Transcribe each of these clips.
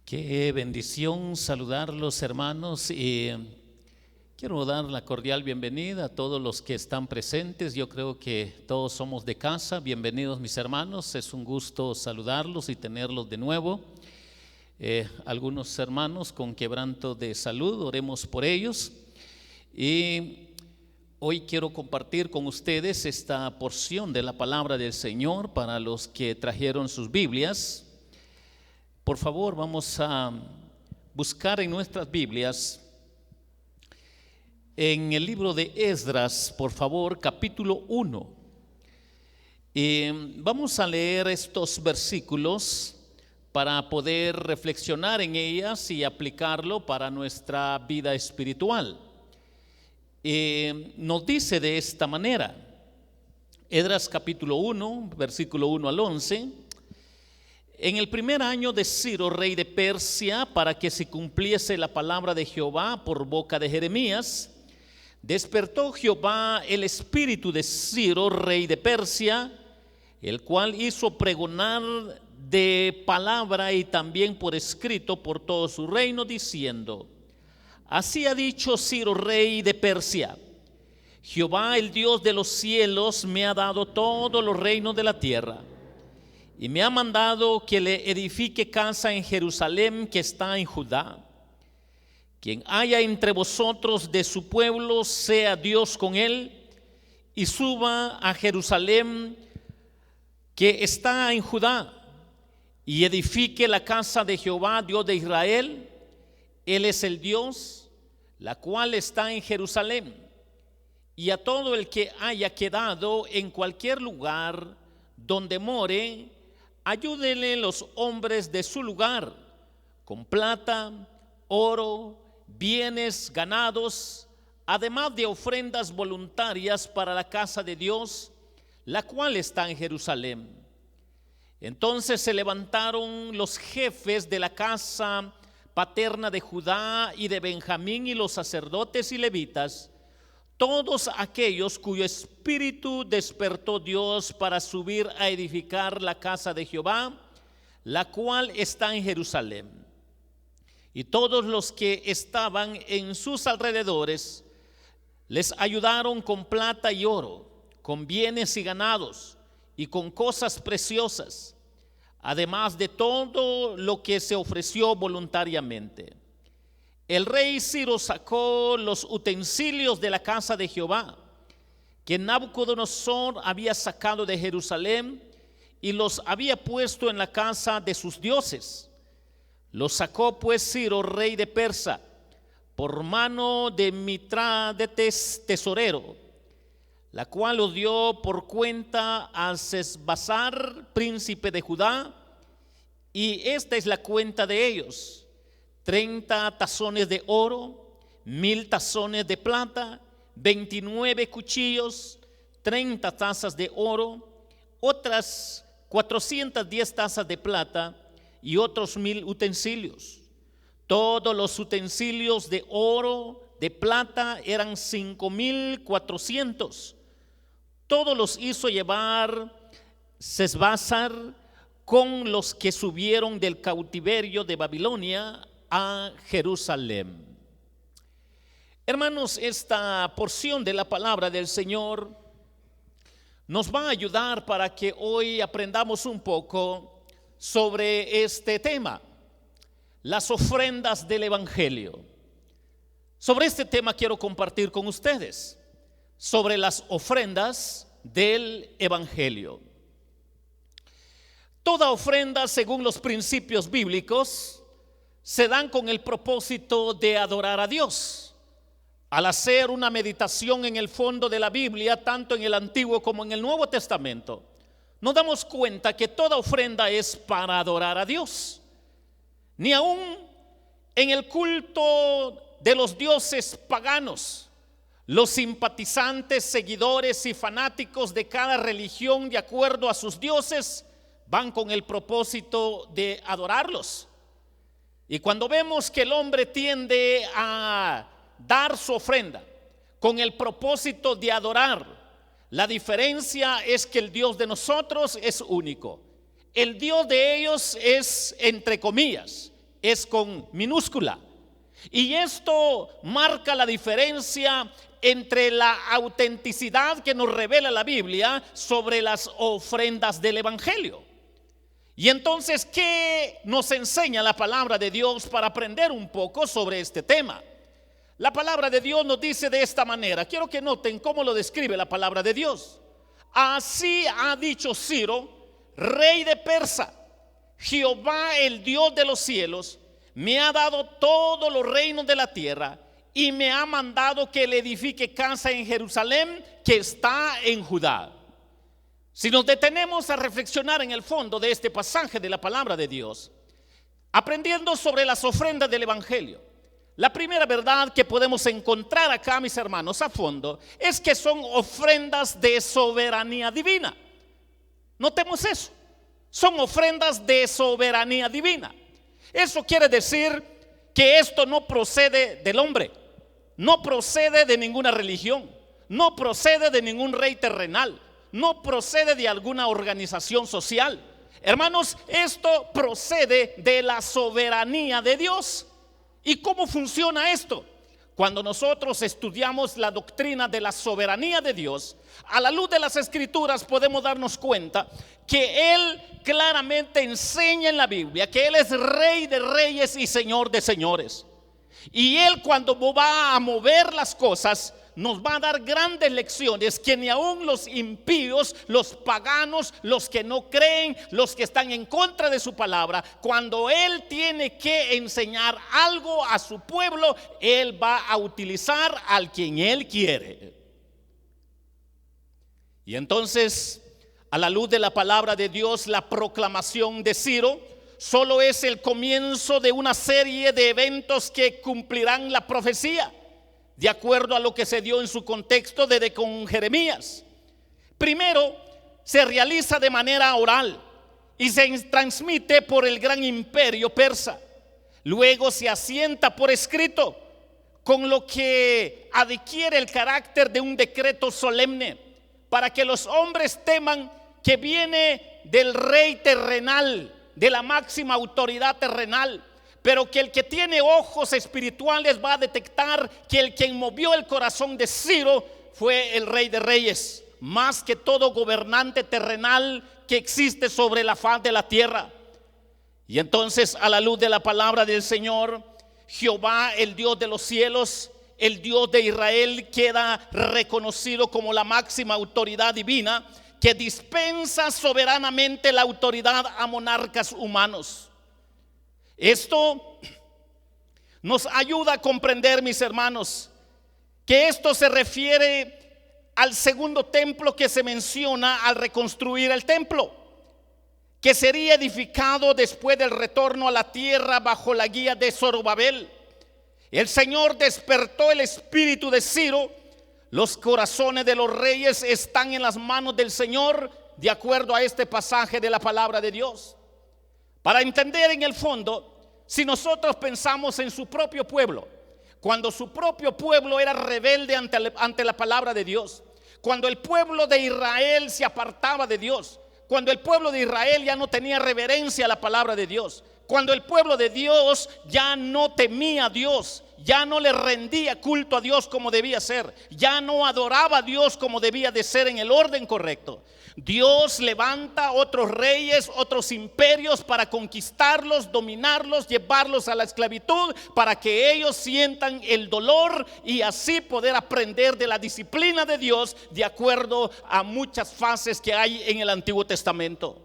Qué bendición saludarlos, hermanos, y quiero dar la cordial bienvenida a todos los que están presentes. Yo creo que todos somos de casa. Bienvenidos, mis hermanos, es un gusto saludarlos y tenerlos de nuevo. Algunos hermanos con quebranto de salud, oremos por ellos. Y hoy quiero compartir con ustedes esta porción de la palabra del Señor para los que trajeron sus Biblias. Por favor, vamos a buscar en nuestras Biblias, en el libro de Esdras, por favor, capítulo 1. Vamos a leer estos versículos para poder reflexionar en ellas y aplicarlo para nuestra vida espiritual. Nos dice de esta manera, Esdras capítulo 1, versículo 1 al 11. En el primer año de Ciro, rey de Persia, para que se cumpliese la palabra de Jehová por boca de Jeremías, despertó Jehová el espíritu de Ciro, rey de Persia, el cual hizo pregonar de palabra y también por escrito por todo su reino, diciendo: así ha dicho Ciro, rey de Persia: Jehová, el Dios de los cielos, me ha dado todos los reinos de la tierra, y me ha mandado que le edifique casa en Jerusalén, que está en Judá. Quien haya entre vosotros de su pueblo, sea Dios con él, y suba a Jerusalén, que está en Judá, y edifique la casa de Jehová, Dios de Israel. Él es el Dios, la cual está en Jerusalén. Y a todo el que haya quedado en cualquier lugar donde more, ayúdenle los hombres de su lugar con plata, oro, bienes, ganados, además de ofrendas voluntarias para la casa de Dios, la cual está en Jerusalén. Entonces se levantaron los jefes de la casa paterna de Judá y de Benjamín, y los sacerdotes y levitas, todos aquellos cuyo espíritu despertó Dios para subir a edificar la casa de Jehová, la cual está en Jerusalén. Y todos los que estaban en sus alrededores les ayudaron con plata y oro, con bienes y ganados, y con cosas preciosas, además de todo lo que se ofreció voluntariamente. El rey Ciro sacó los utensilios de la casa de Jehová, que Nabucodonosor había sacado de Jerusalén, y los había puesto en la casa de sus dioses. Los sacó pues Ciro, rey de Persia, por mano de Mitrádates, tesorero, la cual lo dio por cuenta a Sesbazar, príncipe de Judá, y esta es la cuenta de ellos: 30 tazones de oro, 1000 tazones de plata, 29 cuchillos, 30 tazas de oro, otras 410 tazas de plata y otros 1000 utensilios. Todos los utensilios de oro, de plata, eran 5400. Todos los hizo llevar Sesbazar con los que subieron del cautiverio de Babilonia a Jerusalén. Hermanos, esta porción de la palabra del Señor nos va a ayudar para que hoy aprendamos un poco sobre este tema, las ofrendas del Evangelio. Sobre este tema quiero compartir con ustedes, sobre las ofrendas del Evangelio. Toda ofrenda, según los principios bíblicos, se dan con el propósito de adorar a Dios. Al hacer una meditación en el fondo de la Biblia, tanto en el Antiguo como en el Nuevo Testamento, nos damos cuenta que toda ofrenda es para adorar a Dios. Ni aún en el culto de los dioses paganos, los simpatizantes, seguidores y fanáticos de cada religión, de acuerdo a sus dioses, van con el propósito de adorarlos. Y cuando vemos que el hombre tiende a dar su ofrenda con el propósito de adorar, la diferencia es que el Dios de nosotros es único. El Dios de ellos es, entre comillas, es con minúscula. Y esto marca la diferencia entre la autenticidad que nos revela la Biblia sobre las ofrendas del Evangelio. Y entonces, ¿qué nos enseña la palabra de Dios para aprender un poco sobre este tema? La palabra de Dios nos dice de esta manera. Quiero que noten cómo lo describe la palabra de Dios. Así ha dicho Ciro, rey de Persa: Jehová, el Dios de los cielos, me ha dado todos los reinos de la tierra y me ha mandado que le edifique casa en Jerusalén, que está en Judá. Si nos detenemos a reflexionar en el fondo de este pasaje de la palabra de Dios, aprendiendo sobre las ofrendas del Evangelio, la primera verdad que podemos encontrar acá, mis hermanos, a fondo, es que son ofrendas de soberanía divina. Notemos eso. Son ofrendas de soberanía divina. Eso quiere decir que esto no procede del hombre, no procede de ninguna religión, no procede de ningún rey terrenal, no procede de alguna organización social. Hermanos, esto procede de la soberanía de Dios. ¿Y cómo funciona esto? Cuando nosotros estudiamos la doctrina de la soberanía de Dios, a la luz de las Escrituras podemos darnos cuenta que Él claramente enseña en la Biblia que Él es Rey de reyes y Señor de señores. Y Él, cuando va a mover las cosas, nos va a dar grandes lecciones que ni aun los impíos, los paganos, los que no creen, los que están en contra de su palabra, cuando Él tiene que enseñar algo a su pueblo, Él va a utilizar al quien Él quiere. Y entonces, a la luz de la palabra de Dios, la proclamación de Ciro solo es el comienzo de una serie de eventos que cumplirán la profecía, de acuerdo a lo que se dio en su contexto desde con Jeremías. Primero, se realiza de manera oral y se transmite por el gran imperio persa. Luego se asienta por escrito, con lo que adquiere el carácter de un decreto solemne, para que los hombres teman que viene del rey terrenal, de la máxima autoridad terrenal, pero que el que tiene ojos espirituales va a detectar que el quien movió el corazón de Ciro fue el Rey de Reyes, más que todo gobernante terrenal que existe sobre la faz de la tierra. Y entonces, a la luz de la palabra del Señor, Jehová, el Dios de los cielos, el Dios de Israel, queda reconocido como la máxima autoridad divina que dispensa soberanamente la autoridad a monarcas humanos. Esto nos ayuda a comprender, mis hermanos, que esto se refiere al segundo templo que se menciona al reconstruir el templo, que sería edificado después del retorno a la tierra bajo la guía de Zorobabel. El Señor despertó el espíritu de Ciro. Los corazones de los reyes están en las manos del Señor, de acuerdo a este pasaje de la palabra de Dios. Para entender en el fondo, si nosotros pensamos en su propio pueblo, cuando su propio pueblo era rebelde ante la palabra de Dios, cuando el pueblo de Israel se apartaba de Dios, cuando el pueblo de Israel ya no tenía reverencia a la palabra de Dios, cuando el pueblo de Dios ya no temía a Dios, ya no le rendía culto a Dios como debía ser, ya no adoraba a Dios como debía de ser en el orden correcto, Dios levanta otros reyes, otros imperios para conquistarlos, dominarlos, llevarlos a la esclavitud, para que ellos sientan el dolor y así poder aprender de la disciplina de Dios de acuerdo a muchas fases que hay en el Antiguo Testamento.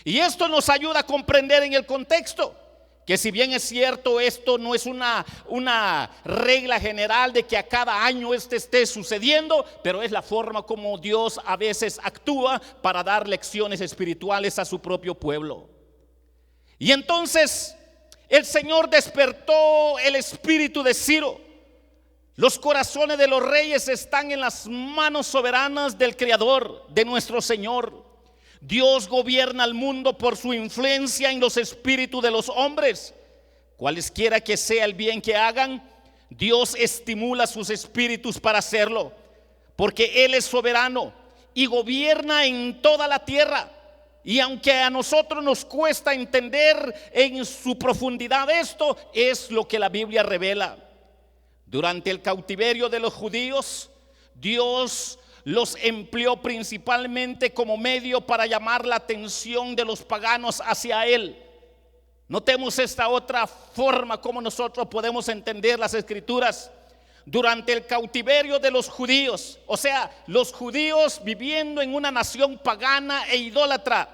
Y esto nos ayuda a comprender en el contexto que, si bien es cierto, esto no es una regla general de que a cada año esté sucediendo, pero es la forma como Dios a veces actúa para dar lecciones espirituales a su propio pueblo. Y entonces el Señor despertó el espíritu de Ciro. Los corazones de los reyes están en las manos soberanas del Creador, de nuestro Señor. Dios gobierna al mundo por su influencia en los espíritus de los hombres. Cualesquiera que sea el bien que hagan, Dios estimula sus espíritus para hacerlo, porque Él es soberano y gobierna en toda la tierra. Y aunque a nosotros nos cuesta entender en su profundidad esto, es lo que la Biblia revela. Durante el cautiverio de los judíos, Dios los empleó principalmente como medio para llamar la atención de los paganos hacia Él. Notemos esta otra forma como nosotros podemos entender las Escrituras. Durante el cautiverio de los judíos, o sea, los judíos viviendo en una nación pagana e idólatra,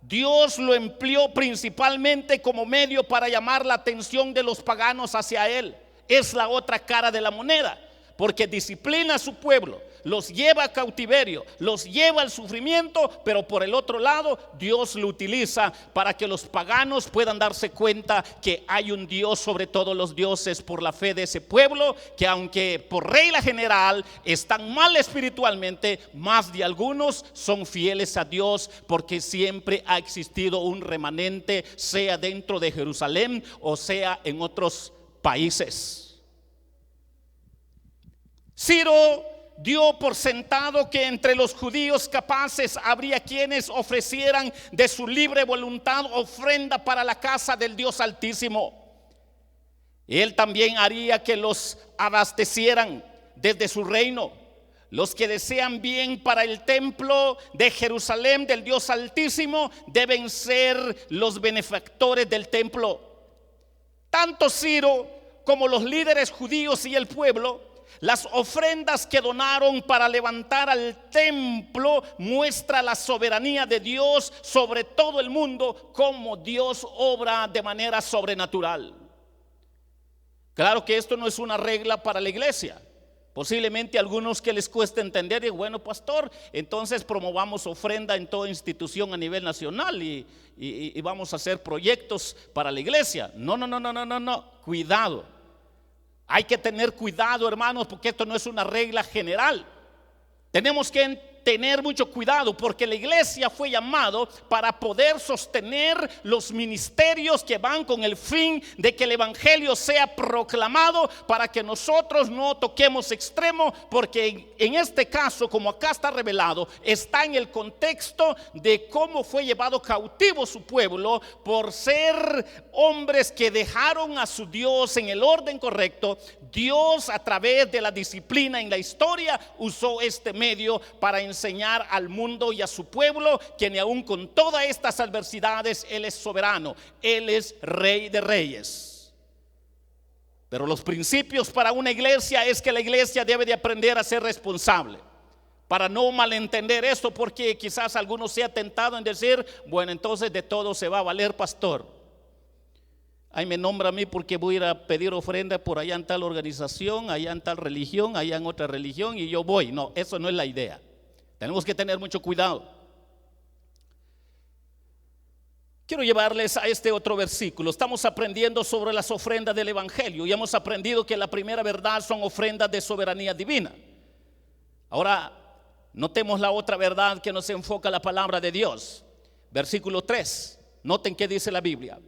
Dios lo empleó principalmente como medio para llamar la atención de los paganos hacia Él. Es la otra cara de la moneda, porque disciplina a su pueblo, los lleva a cautiverio, los lleva al sufrimiento, pero por el otro lado Dios lo utiliza para que los paganos puedan darse cuenta que hay un Dios sobre todos los dioses por la fe de ese pueblo, que aunque por regla general están mal espiritualmente, más de algunos son fieles a Dios, porque siempre ha existido un remanente, sea dentro de Jerusalén o sea en otros países. Ciro dio por sentado que entre los judíos capaces habría quienes ofrecieran de su libre voluntad ofrenda para la casa del Dios Altísimo. Él también haría que los abastecieran desde su reino. Los que desean bien para el templo de Jerusalén del Dios Altísimo deben ser los benefactores del templo. Tanto Ciro como los líderes judíos y el pueblo, las ofrendas que donaron para levantar al templo muestra la soberanía de Dios sobre todo el mundo, como Dios obra de manera sobrenatural. Claro que esto no es una regla para la iglesia. Posiblemente a algunos que les cuesta entender, y bueno, pastor, entonces promovamos ofrenda en toda institución a nivel nacional y vamos a hacer proyectos para la iglesia. No, cuidado. Hay que tener cuidado, hermanos, porque esto no es una regla general. Tenemos que tener mucho cuidado, porque la iglesia fue llamado para poder sostener los ministerios que van con el fin de que el evangelio sea proclamado, para que nosotros no toquemos extremo, porque en este caso, como acá está revelado, está en el contexto de cómo fue llevado cautivo su pueblo por ser hombres que dejaron a su Dios en el orden correcto. Dios, a través de la disciplina en la historia, usó este medio para enseñar al mundo y a su pueblo que ni aun con todas estas adversidades Él es soberano, Él es Rey de Reyes. Pero los principios para una iglesia es que la iglesia debe de aprender a ser responsable. Para no malentender esto, porque quizás alguno sea tentado en decir, bueno, entonces de todo se va a valer, pastor. Ahí me nombra a mí porque voy a ir a pedir ofrenda por allá en tal organización, allá en tal religión, allá en otra religión, y yo voy. No, eso no es la idea. Tenemos que tener mucho cuidado. Quiero llevarles a este otro versículo. Estamos aprendiendo sobre las ofrendas del evangelio y hemos aprendido que la primera verdad son ofrendas de soberanía divina. Ahora notemos la otra verdad que nos enfoca la palabra de Dios. Versículo 3. Noten qué dice la Biblia.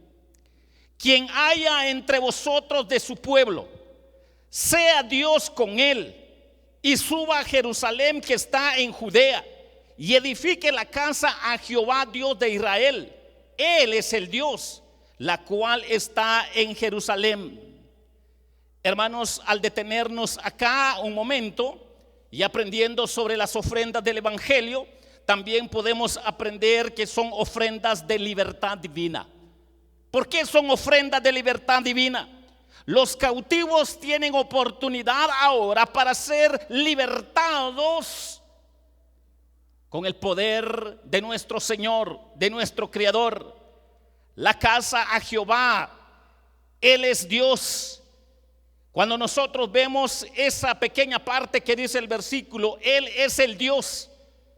Quien haya entre vosotros de su pueblo, sea Dios con él, y suba a Jerusalén que está en Judea, y edifique la casa a Jehová Dios de Israel. Él es el Dios, la cual está en Jerusalén. Hermanos, al detenernos acá un momento y aprendiendo sobre las ofrendas del evangelio, también podemos aprender que son ofrendas de libertad divina. ¿Por qué son ofrendas de libertad divina? Los cautivos tienen oportunidad ahora para ser libertados con el poder de nuestro Señor, de nuestro Creador. La casa a Jehová, Él es Dios. Cuando nosotros vemos esa pequeña parte que dice el versículo, Él es el Dios,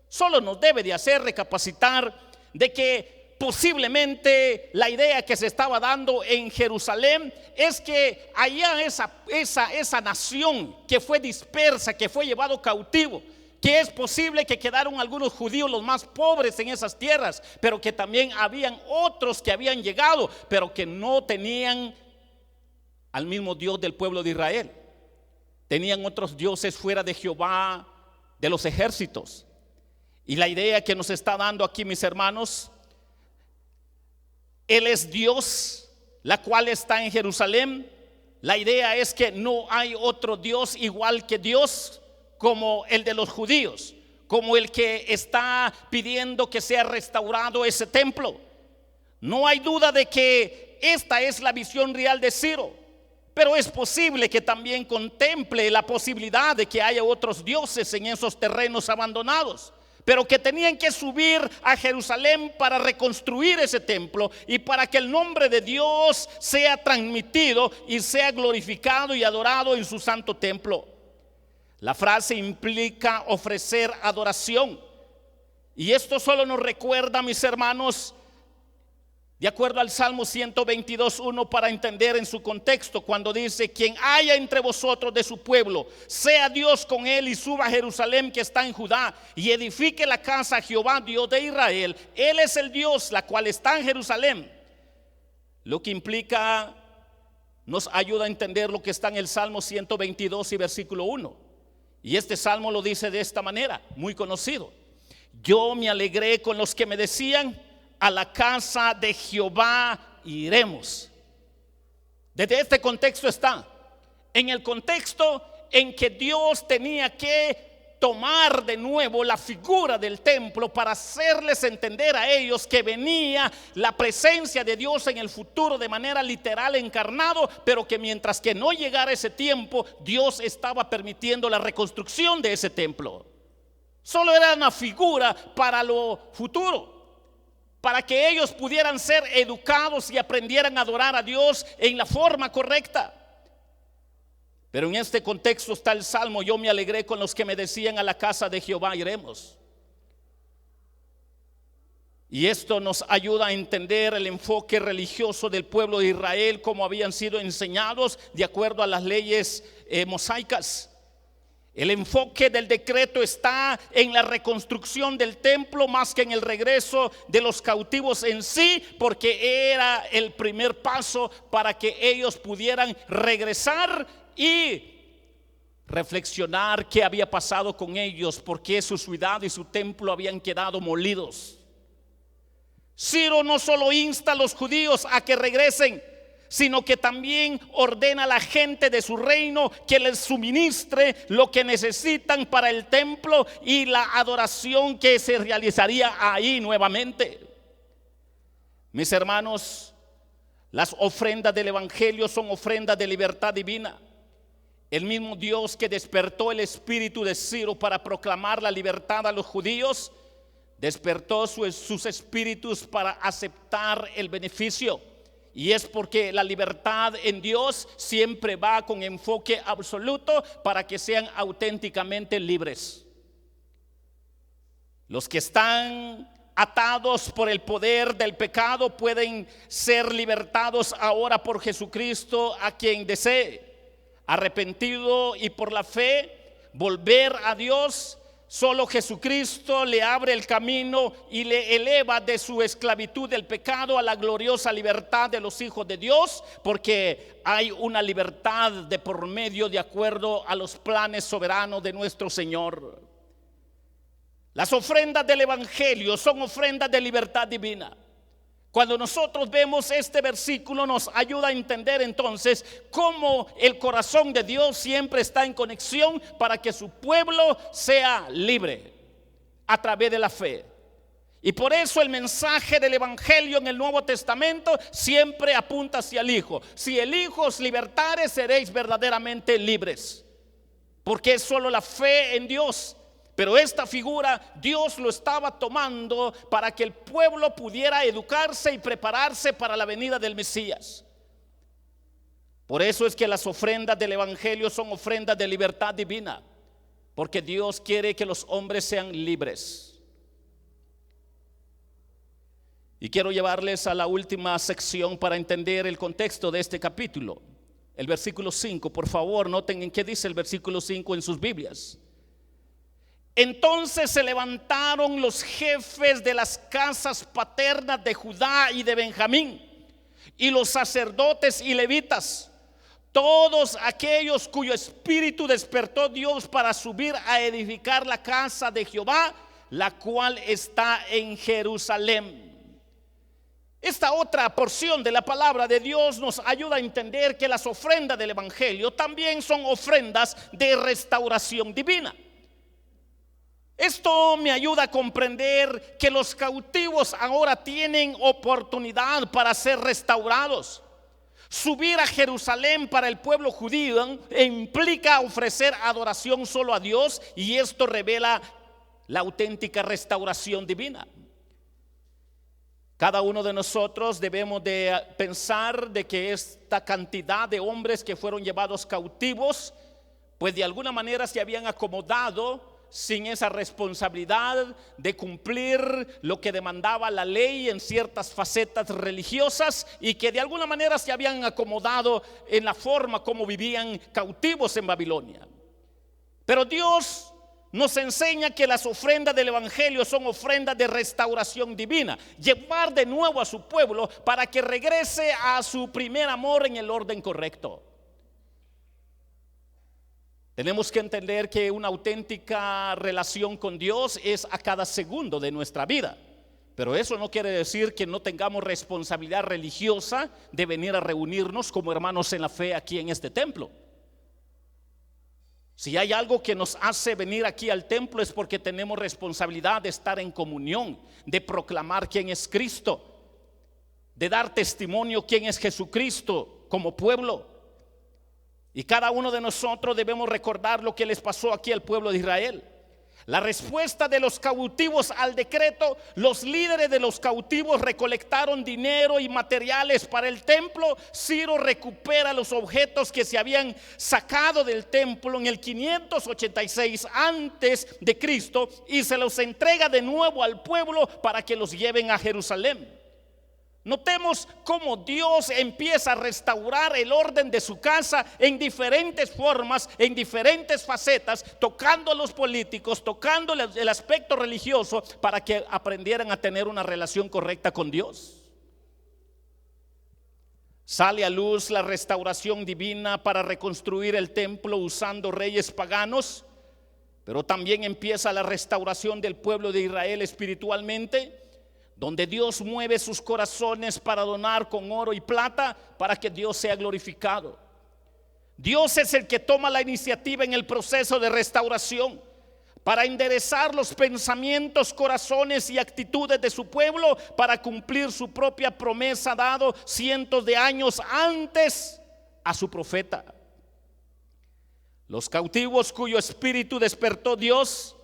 solo nos debe de hacer recapacitar de que posiblemente la idea que se estaba dando en Jerusalén es que allá esa nación que fue dispersa, que fue llevado cautivo, que es posible que quedaron algunos judíos los más pobres en esas tierras, pero que también habían otros que habían llegado, pero que no tenían al mismo Dios del pueblo de Israel. Tenían otros dioses fuera de Jehová de los ejércitos. Y la idea que nos está dando aquí, mis hermanos, Él es Dios, la cual está en Jerusalén. La idea es que no hay otro Dios igual que Dios, como el de los judíos, como el que está pidiendo que sea restaurado ese templo. No hay duda de que esta es la visión real de Ciro, pero es posible que también contemple la posibilidad de que haya otros dioses en esos terrenos abandonados, pero que tenían que subir a Jerusalén para reconstruir ese templo y para que el nombre de Dios sea transmitido y sea glorificado y adorado en su santo templo. La frase implica ofrecer adoración, y esto solo nos recuerda, mis hermanos, de acuerdo al Salmo 122:1, para entender en su contexto, cuando dice: quien haya entre vosotros de su pueblo, sea Dios con él, y suba a Jerusalén que está en Judá, y edifique la casa a Jehová, Dios de Israel. Él es el Dios, la cual está en Jerusalén. Lo que implica, nos ayuda a entender lo que está en el Salmo 122 y versículo 1. Y este salmo lo dice de esta manera, muy conocido: yo me alegré con los que me decían, a la casa de Jehová iremos. Desde este contexto está, en el contexto en que Dios tenía que tomar de nuevo la figura del templo para hacerles entender a ellos que venía la presencia de Dios en el futuro de manera literal, encarnado, pero que mientras que no llegara ese tiempo, Dios estaba permitiendo la reconstrucción de ese templo. Solo era una figura para lo futuro, para que ellos pudieran ser educados y aprendieran a adorar a Dios en la forma correcta. Pero en este contexto está el salmo: yo me alegré con los que me decían, a la casa de Jehová iremos. Y esto nos ayuda a entender el enfoque religioso del pueblo de Israel, como habían sido enseñados de acuerdo a las leyes mosaicas. El enfoque del decreto está en la reconstrucción del templo más que en el regreso de los cautivos en sí, porque era el primer paso para que ellos pudieran regresar y reflexionar qué había pasado con ellos, porque su ciudad y su templo habían quedado molidos. Ciro no solo insta a los judíos a que regresen, sino que también ordena a la gente de su reino que les suministre lo que necesitan para el templo y la adoración que se realizaría ahí nuevamente. Mis hermanos, las ofrendas del evangelio son ofrendas de libertad divina. El mismo Dios que despertó el espíritu de Ciro para proclamar la libertad a los judíos, despertó sus espíritus para aceptar el beneficio. Y es porque la libertad en Dios siempre va con enfoque absoluto para que sean auténticamente libres. Los que están atados por el poder del pecado pueden ser libertados ahora por Jesucristo, a quien desee, arrepentido y por la fe, volver a Dios. Solo Jesucristo le abre el camino y le eleva de su esclavitud del pecado a la gloriosa libertad de los hijos de Dios, porque hay una libertad de por medio de acuerdo a los planes soberanos de nuestro Señor. Las ofrendas del evangelio son ofrendas de libertad divina. Cuando nosotros vemos este versículo, nos ayuda a entender entonces cómo el corazón de Dios siempre está en conexión para que su pueblo sea libre a través de la fe. Y por eso el mensaje del evangelio en el Nuevo Testamento siempre apunta hacia el Hijo. Si el Hijo os libertare, seréis verdaderamente libres, porque es solo la fe en Dios. Pero esta figura Dios lo estaba tomando para que el pueblo pudiera educarse y prepararse para la venida del Mesías. Por eso es que las ofrendas del evangelio son ofrendas de libertad divina, porque Dios quiere que los hombres sean libres. Y quiero llevarles a la última sección para entender el contexto de este capítulo. El versículo 5, por favor, noten en qué dice el versículo 5 en sus Biblias. Entonces se levantaron los jefes de las casas paternas de Judá y de Benjamín, y los sacerdotes y levitas, todos aquellos cuyo espíritu despertó Dios para subir a edificar la casa de Jehová, la cual está en Jerusalén. Esta otra porción de la palabra de Dios nos ayuda a entender que las ofrendas del Evangelio también son ofrendas de restauración divina. Esto me ayuda a comprender que los cautivos ahora tienen oportunidad para ser restaurados. Subir a Jerusalén para el pueblo judío implica ofrecer adoración solo a Dios, y esto revela la auténtica restauración divina. Cada uno de nosotros debemos de pensar de que esta cantidad de hombres que fueron llevados cautivos, pues de alguna manera se habían acomodado sin esa responsabilidad de cumplir lo que demandaba la ley en ciertas facetas religiosas, y que de alguna manera se habían acomodado en la forma como vivían cautivos en Babilonia. Pero Dios nos enseña que las ofrendas del Evangelio son ofrendas de restauración divina, llevar de nuevo a su pueblo para que regrese a su primer amor en el orden correcto. Tenemos que entender que una auténtica relación con Dios es a cada segundo de nuestra vida. Pero eso no quiere decir que no tengamos responsabilidad religiosa de venir a reunirnos como hermanos en la fe aquí en este templo. Si hay algo que nos hace venir aquí al templo es porque tenemos responsabilidad de estar en comunión, de proclamar quién es Cristo, de dar testimonio quién es Jesucristo como pueblo. Y cada uno de nosotros debemos recordar lo que les pasó aquí al pueblo de Israel. La respuesta de los cautivos al decreto: los líderes de los cautivos recolectaron dinero y materiales para el templo. Ciro recupera los objetos que se habían sacado del templo en el 586 antes de Cristo y se los entrega de nuevo al pueblo para que los lleven a Jerusalén. Notemos cómo Dios empieza a restaurar el orden de su casa en diferentes formas, en diferentes facetas, tocando a los políticos, tocando el aspecto religioso, para que aprendieran a tener una relación correcta con Dios. Sale a luz la restauración divina para reconstruir el templo usando reyes paganos, pero también empieza la restauración del pueblo de Israel espiritualmente, donde Dios mueve sus corazones para donar con oro y plata para que Dios sea glorificado. Dios es el que toma la iniciativa en el proceso de restauración para enderezar los pensamientos, corazones y actitudes de su pueblo para cumplir su propia promesa dado cientos de años antes a su profeta. Los cautivos cuyo espíritu despertó Dios,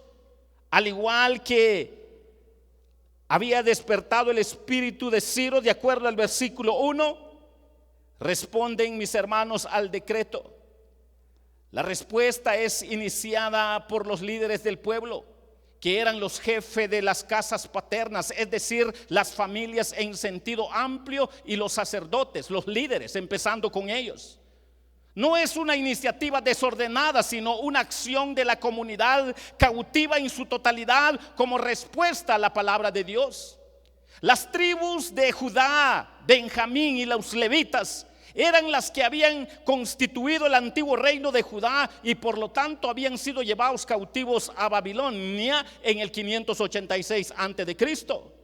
al igual que había despertado el espíritu de Ciro, de acuerdo al versículo 1, responden, mis hermanos, al decreto. La respuesta es iniciada por los líderes del pueblo, que eran los jefes de las casas paternas, es decir, las familias en sentido amplio, y los sacerdotes, los líderes, empezando con ellos. No es una iniciativa desordenada, sino una acción de la comunidad cautiva en su totalidad como respuesta a la palabra de Dios. Las tribus de Judá, Benjamín y los levitas eran las que habían constituido el antiguo reino de Judá y por lo tanto habían sido llevados cautivos a Babilonia en el 586 antes de Cristo.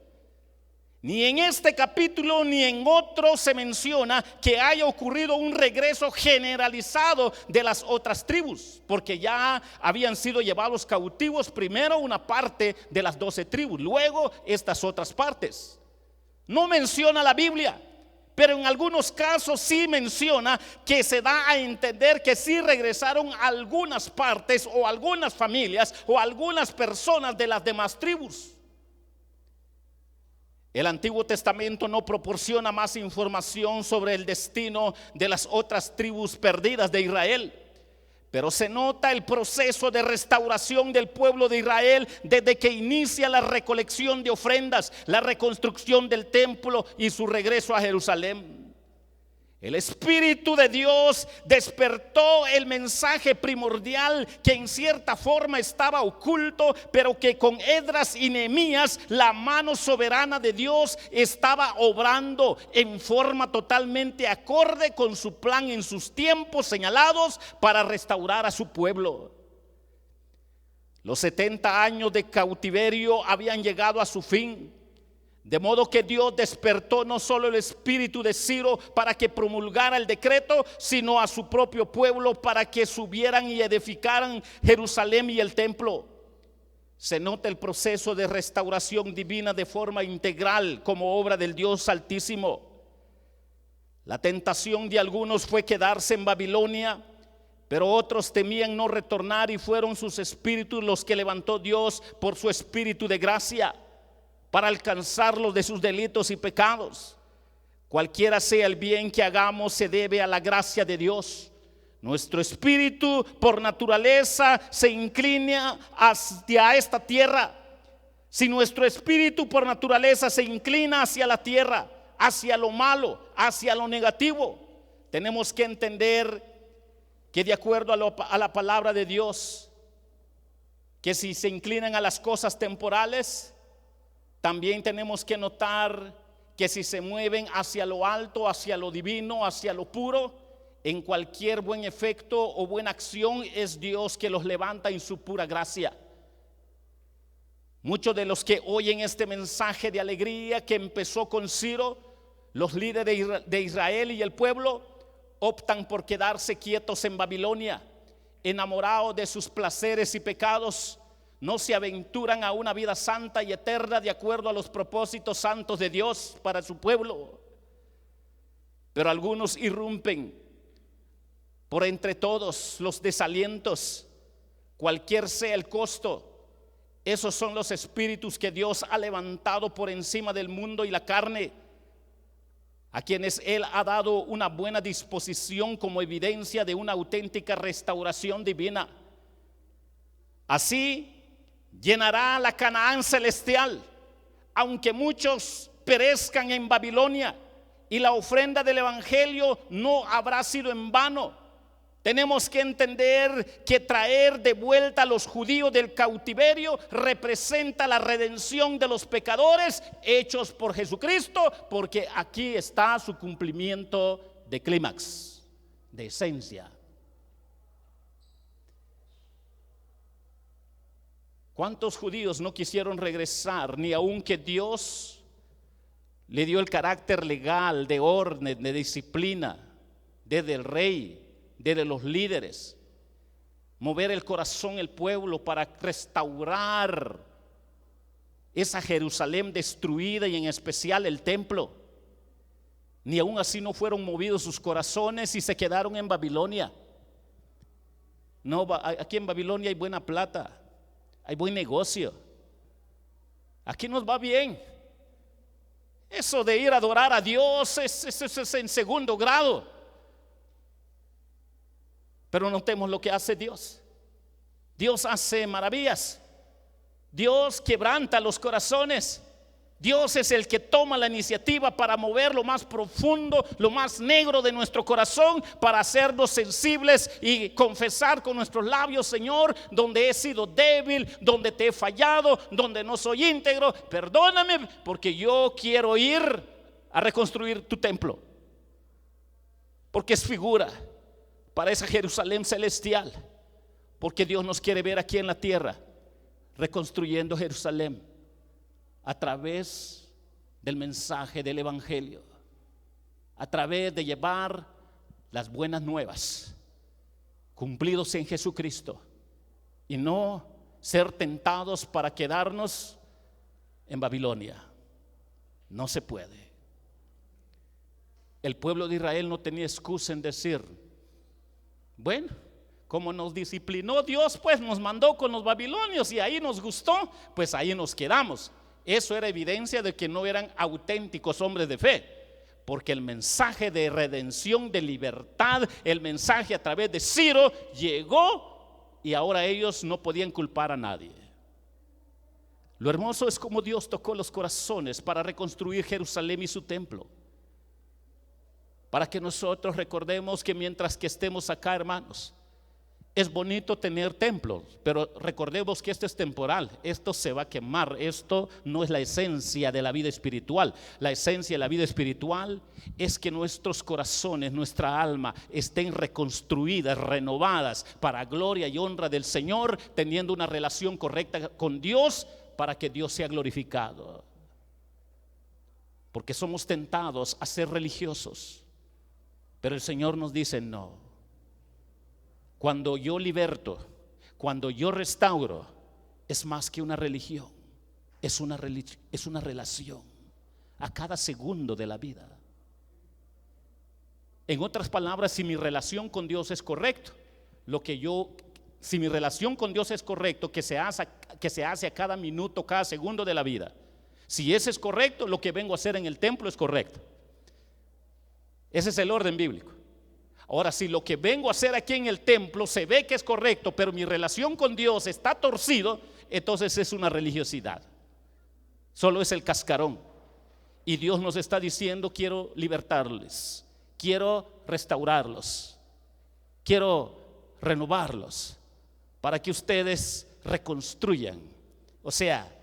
Ni en este capítulo ni en otro se menciona que haya ocurrido un regreso generalizado de las otras tribus, porque ya habían sido llevados cautivos primero una parte de las 12 tribus, luego estas otras partes. No menciona la Biblia, pero en algunos casos sí menciona que se da a entender que sí regresaron algunas partes o algunas familias o algunas personas de las demás tribus. El Antiguo Testamento no proporciona más información sobre el destino de las otras tribus perdidas de Israel, pero se nota el proceso de restauración del pueblo de Israel desde que inicia la recolección de ofrendas, la reconstrucción del templo y su regreso a Jerusalén. El Espíritu de Dios despertó el mensaje primordial que en cierta forma estaba oculto, pero que con Esdras y Nehemías la mano soberana de Dios estaba obrando en forma totalmente acorde con su plan en sus tiempos señalados para restaurar a su pueblo. Los 70 años de cautiverio habían llegado a su fin. De modo que Dios despertó no solo el espíritu de Ciro para que promulgara el decreto, sino a su propio pueblo para que subieran y edificaran Jerusalén y el templo. Se nota el proceso de restauración divina de forma integral como obra del Dios Altísimo. La tentación de algunos fue quedarse en Babilonia, pero otros temían no retornar y fueron sus espíritus los que levantó Dios por su espíritu de gracia para alcanzarlos de sus delitos y pecados. Cualquiera sea el bien que hagamos se debe a la gracia de Dios. Nuestro espíritu por naturaleza se inclina hacia esta tierra. Si nuestro espíritu por naturaleza se inclina hacia la tierra, hacia lo malo, hacia lo negativo, tenemos que entender que de acuerdo a la palabra de Dios, que si se inclinan a las cosas temporales, también tenemos que notar que si se mueven hacia lo alto, hacia lo divino, hacia lo puro, en cualquier buen efecto o buena acción es Dios que los levanta en su pura gracia. Muchos de los que oyen este mensaje de alegría que empezó con Ciro, los líderes de Israel y el pueblo, optan por quedarse quietos en Babilonia, enamorados de sus placeres y pecados. No se aventuran a una vida santa y eterna de acuerdo a los propósitos santos de Dios para su pueblo. Pero algunos irrumpen por entre todos los desalientos, cualquier sea el costo. Esos son los espíritus que Dios ha levantado por encima del mundo y la carne, a quienes Él ha dado una buena disposición como evidencia de una auténtica restauración divina. Así llenará la Canaán celestial, aunque muchos perezcan en Babilonia, y la ofrenda del evangelio no habrá sido en vano. Tenemos que entender que traer de vuelta a los judíos del cautiverio representa la redención de los pecadores hechos por Jesucristo, porque aquí está su cumplimiento de clímax, de esencia. ¿Cuántos judíos no quisieron regresar, ni aun que Dios le dio el carácter legal, de orden, de disciplina, desde el rey, desde los líderes, mover el corazón del pueblo para restaurar esa Jerusalén destruida y en especial el templo? Ni aun así no fueron movidos sus corazones y se quedaron en Babilonia. No, aquí en Babilonia hay buena plata, hay buen negocio, aquí nos va bien. Eso de ir a adorar a Dios es en segundo grado. Pero notemos lo que hace Dios. Dios hace maravillas. Dios quebranta los corazones. Dios es el que toma la iniciativa para mover lo más profundo, lo más negro de nuestro corazón, para hacernos sensibles y confesar con nuestros labios: Señor, donde he sido débil, donde te he fallado, donde no soy íntegro, perdóname, porque yo quiero ir a reconstruir tu templo, porque es figura para esa Jerusalén celestial, porque Dios nos quiere ver aquí en la tierra reconstruyendo Jerusalén a través del mensaje del evangelio, a través de llevar las buenas nuevas cumplidos en Jesucristo, y no ser tentados para quedarnos en Babilonia. No se puede. El pueblo de Israel no tenía excusa en decir: bueno, como nos disciplinó Dios, pues nos mandó con los babilonios y ahí nos gustó, pues ahí nos quedamos. Eso era evidencia de que no eran auténticos hombres de fe, porque el mensaje de redención, de libertad, el mensaje a través de Ciro llegó, y ahora ellos no podían culpar a nadie. Lo hermoso es cómo Dios tocó los corazones para reconstruir Jerusalén y su templo, para que nosotros recordemos que mientras que estemos acá, hermanos, es bonito tener templos, pero recordemos que esto es temporal, esto se va a quemar, esto no es la esencia de la vida espiritual. La esencia de la vida espiritual es que nuestros corazones, nuestra alma estén reconstruidas, renovadas para gloria y honra del Señor, teniendo una relación correcta con Dios para que Dios sea glorificado. porque somos tentados a ser religiosos. Pero el Señor nos dice: no. Cuando yo liberto, cuando yo restauro, es más que una religión, es una relación a cada segundo de la vida. En otras palabras, si mi relación con Dios es correcto, si mi relación con Dios es correcto, que se hace a cada minuto, cada segundo de la vida, si ese es correcto, lo que vengo a hacer en el templo es correcto. Ese es el orden bíblico. Ahora, si lo que vengo a hacer aquí en el templo se ve que es correcto, pero mi relación con Dios está torcido, entonces es una religiosidad. Solo es el cascarón. Y Dios nos está diciendo: quiero libertarles, quiero restaurarlos, quiero renovarlos, para que ustedes reconstruyan. O sea,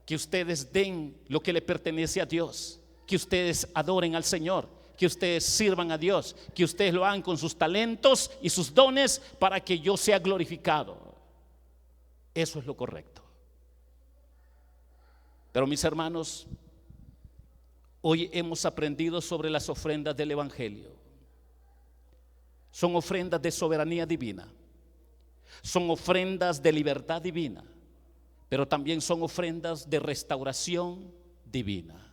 que ustedes den lo que le pertenece a Dios, que ustedes adoren al Señor, que ustedes sirvan a Dios, que ustedes lo hagan con sus talentos y sus dones para que yo sea glorificado. Eso es lo correcto. Pero mis hermanos, hoy hemos aprendido sobre las ofrendas del Evangelio. Son ofrendas de soberanía divina, son ofrendas de libertad divina, pero también son ofrendas de restauración divina.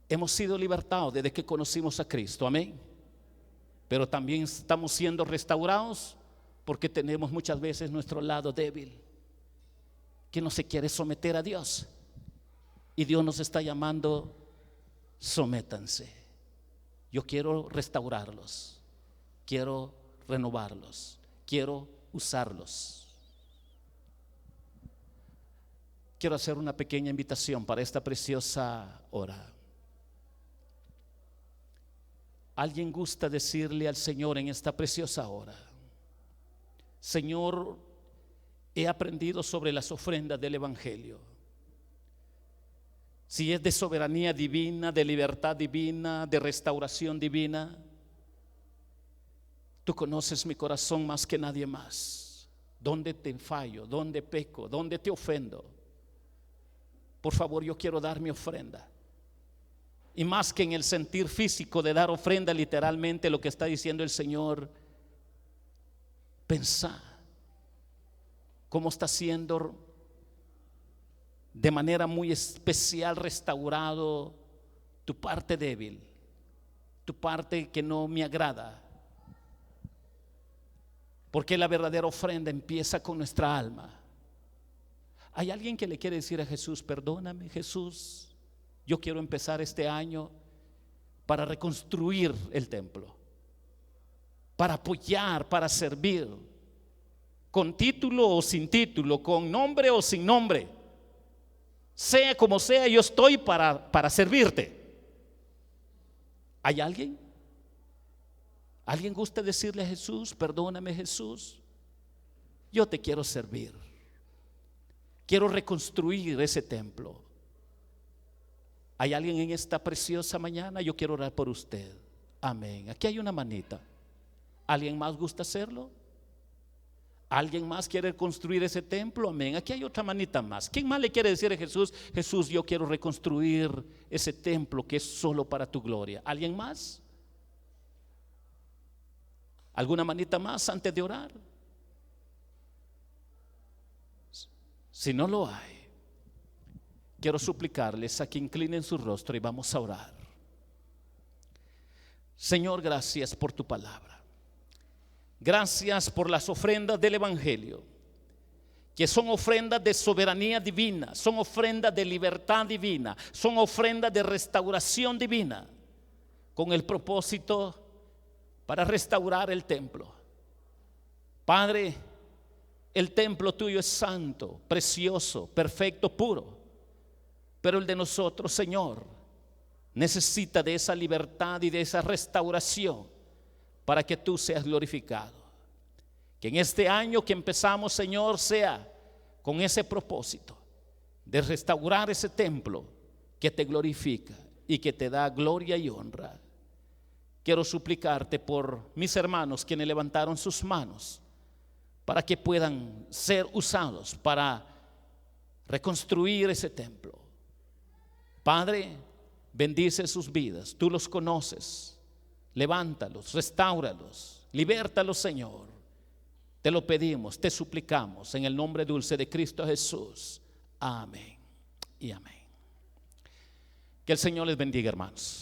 Hemos sido libertados desde que conocimos a Cristo, amén. Pero también estamos siendo restaurados porque tenemos muchas veces nuestro lado débil, que no se quiere someter a Dios. Y Dios nos está llamando: sométanse. Yo quiero restaurarlos, quiero renovarlos, quiero usarlos. Quiero hacer una pequeña invitación para esta preciosa hora. ¿Alguien gusta decirle al Señor en esta preciosa hora: Señor, he aprendido sobre las ofrendas del Evangelio? Si es de soberanía divina, de libertad divina, de restauración divina, tú conoces mi corazón más que nadie más. ¿Dónde te fallo? ¿Dónde peco? ¿Dónde te ofendo? Por favor, yo quiero dar mi ofrenda. Y más que en el sentir físico de dar ofrenda, literalmente lo que está diciendo el Señor: pensá cómo está siendo de manera muy especial restaurado tu parte débil, tu parte que no me agrada. Porque la verdadera ofrenda empieza con nuestra alma. ¿Hay alguien que le quiere decir a Jesús: perdóname, Jesús, yo quiero empezar este año para reconstruir el templo, para apoyar, para servir, con título o sin título, con nombre o sin nombre, sea como sea, yo estoy para servirte? ¿Hay alguien? ¿Alguien gusta decirle a Jesús: perdóname, Jesús, yo te quiero servir, quiero reconstruir ese templo? ¿Hay alguien en esta preciosa mañana? Yo quiero orar por usted. Amén. Aquí hay una manita. ¿Alguien más gusta hacerlo? ¿Alguien más quiere construir ese templo? Amén. Aquí hay otra manita más. ¿Quién más le quiere decir a Jesús: Jesús, yo quiero reconstruir ese templo que es solo para tu gloria? ¿Alguien más? ¿Alguna manita más antes de orar? Si no lo hay, quiero suplicarles a que inclinen su rostro y vamos a orar. Señor, gracias por tu palabra. Gracias por las ofrendas del Evangelio, que son ofrendas de soberanía divina, son ofrendas de libertad divina, son ofrendas de restauración divina, con el propósito para restaurar el templo. Padre, el templo tuyo es santo, precioso, perfecto, puro. Pero el de nosotros, Señor, necesita de esa libertad y de esa restauración para que tú seas glorificado. Que en este año que empezamos, Señor, sea con ese propósito de restaurar ese templo que te glorifica y que te da gloria y honra. Quiero suplicarte por mis hermanos quienes levantaron sus manos para que puedan ser usados para reconstruir ese templo. Padre, bendice sus vidas, tú los conoces, levántalos, restáuralos, libértalos, Señor. Te lo pedimos, te suplicamos en el nombre dulce de Cristo Jesús. Amén y amén. Que el Señor les bendiga, hermanos.